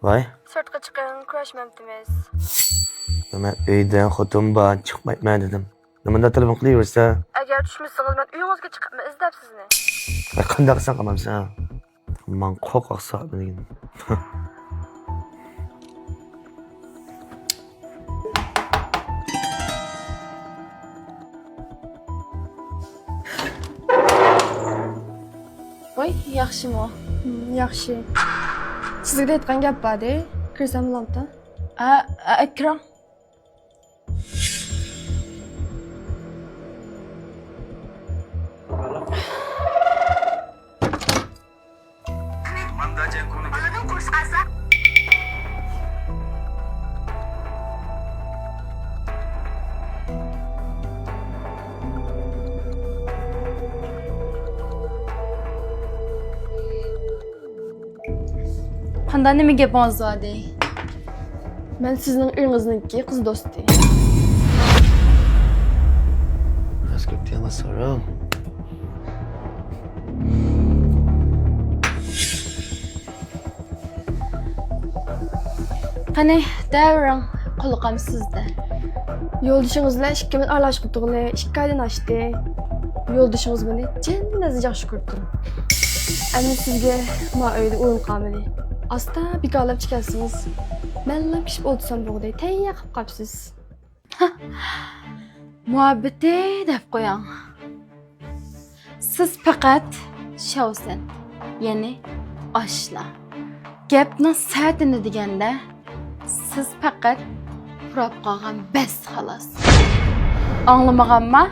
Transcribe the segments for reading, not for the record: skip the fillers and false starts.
Voy. Sirtqa chiqing, kurashmabdimiz. Men uydan xotim bor, chiqmayman dedim. Nimada telefon qilaversa? Agar tushmasangiz men uyingizga chiqibman izlab sizni. Qanday qilsam qilmamsan? Men qo'rqoq so'radim. Voy, yaxshimi? Yaxshi. Sizga aytgan gap bor-da, kirsam bo'lamdi. Kiring. Qanday nima gapingiz bor dey? Men sizning uyingizniki qiz do'sti. Askab tema so'rang. Qani, davring qulqam sizda. Yo'ldoshingiz bilan 2 ming aralashib turdi, 2 oydan oshdi. Yo'ldoshingiz meni jannatda yaxshi ko'rdi. Endi sizga ma uyda o'yin qilmadi. Asta bekorlab chiqasiz. Menla pishib o'lsam bo'g'day tayyor qilib qopsiz. Muhabbati deb qo'ying. Siz faqat shovsin, ya'ni oshla. Gapni satini deganda siz faqat purab qolgan bas xolos. Anglamaganmi?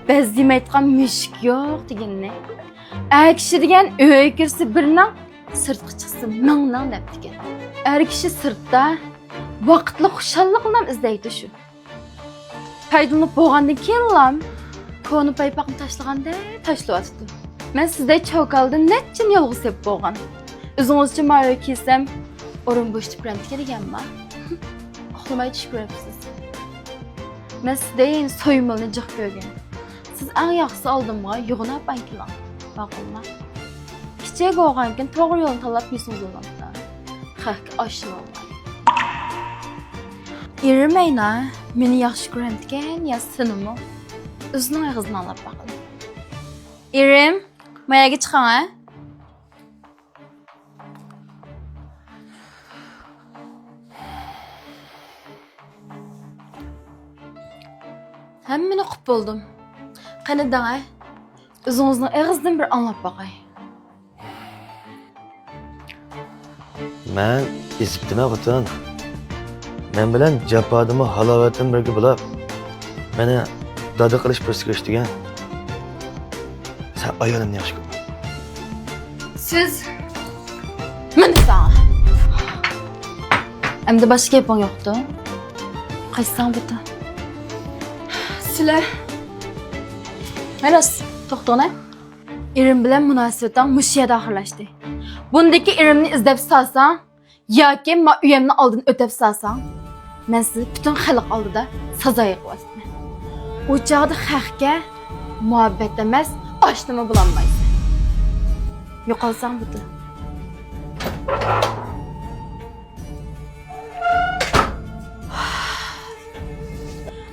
Biz demayotgan mushuk yo'q deganni. Er kishi degan uy kirsa birning, sirtqa chiqsa mingning deb degan. Er kishi sirtda vaqtli xushalliqni izlaydi shu. Paydolanib bo'lgandan keyinlam koni paypaqni tashlaganda tashlayotdi. Men sizday cho'kalda netchin yolg'iz deb bo'lgan. O'zingizcha mayo kesam, o'rin bo'sh tipranti deganman. Uxlamay tush ko'rasiz. Men sizday so'ymilni jiq ko'rgan. Siz eng yaxshisi oldimga yug'inab bankilan. Ma'qulmi? Kichik o'g'ankin to'g'ri yo'lni tanlab qo'ysangiz bo'ladi. Haqqa oshilolmay. Erimayna, meni yaxshi ko'radigan ya sinimi? O'zining og'zidan olib baqing. Erim, mayaga chiqing, ha? Hammani qilib bo'ldim. Qani dang, o'zingizning og'zidan bir anlab baqay. Men ezibdima xotin. Men bilan japadimi halovatim birga bo'lib, meni dada qilish persikoshtigan. Sen ayolimni yaxshi ko'r. Siz meni sağ. Endi boshqa gaping yo'qdi. Qaysidan bitta? Sizlar Meros, to'xtanglar. Erim bilan munosabatim mushiyada oxirlashdi. Bundaki erimni izlab salsang yoki men uyimni oldin o'tab salsang, men sizni butun xalq oldida sazoy qilasman. U chog'da xalqqa muhabbat emas, oshnimi bo'lolmaysiz. Yo'qolsang buti.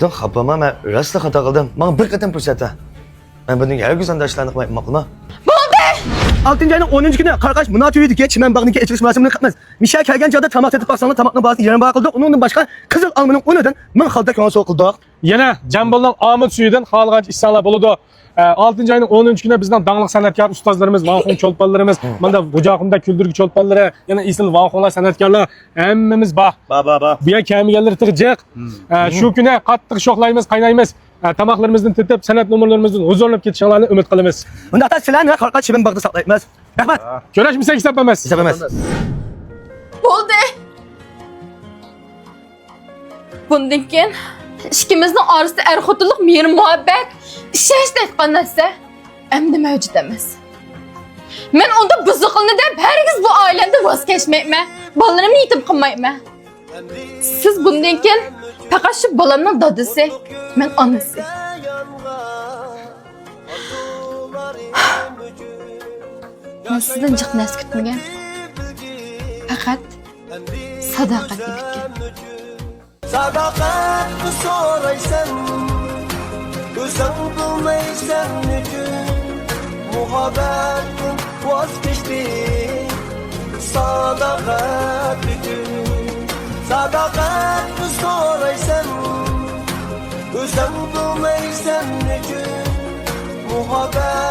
Dur xapama, men rostla xato qildim. Menga bir qatam fursat. Men bundan har kun sandoshlarni qilmayman, ma'qulmi? 6 ayning 10 kuni Qarqash Munoz uyidagi Chiman bog'niki ichirish marosimini qilamiz. Misha kelgan joyda tomoq tetib baqsanglar, tomoqni bosib yarim bor qildik. Undan boshqa qizil olmaning o'rnidan 1000 xalta konsul qildik. Yana Jambolning omad suyidan xohlagan ishlar bo'ladi. 6 ayning 10 kuni bizning dangliq san'atkor ustozlarimiz, vanxon cho'lponlarimiz, mana Bujoqimda kuldirgi cho'lponlari, yana isl vanxonlar san'atkorlar hammamiz bor. Ba. Bu yer kamiganlar tig'jiq. Shu kuni qattiq shoqlaymiz, qaynaymiz. Tamoqlarimizni tetib, san'at nomerlarimizdan huzurlanib ketishinglarni umid qilamiz. Unda da sizlarni Qarqash Chiman bog'ida saqlaymiz. Rahmat. Ko'rishmasak hisob emas. Hisob emas. Bo'ldi. Bundan keyin ikkimizning orasida er-xotinlik, mehr muhabbat, ishash aytgan narsa endi mavjud emas. Men unda buzuqilni deb hargiz bu oilamda voz kechmayman. Bolalarimni yetim qilmayman. Siz bundan keyin faqat shu bolamning dadasi, men onasi. Men sizdan jiq narsa kutmagan. Faqat sadaqatli bitgan. Sadaqatni so'raysan, o'zing bilmaysan nechun muhabbatdan voz kechding. Sadaqat uchun, sadaqatni so'raysan, o'zing bilmaysan nechun muhabbat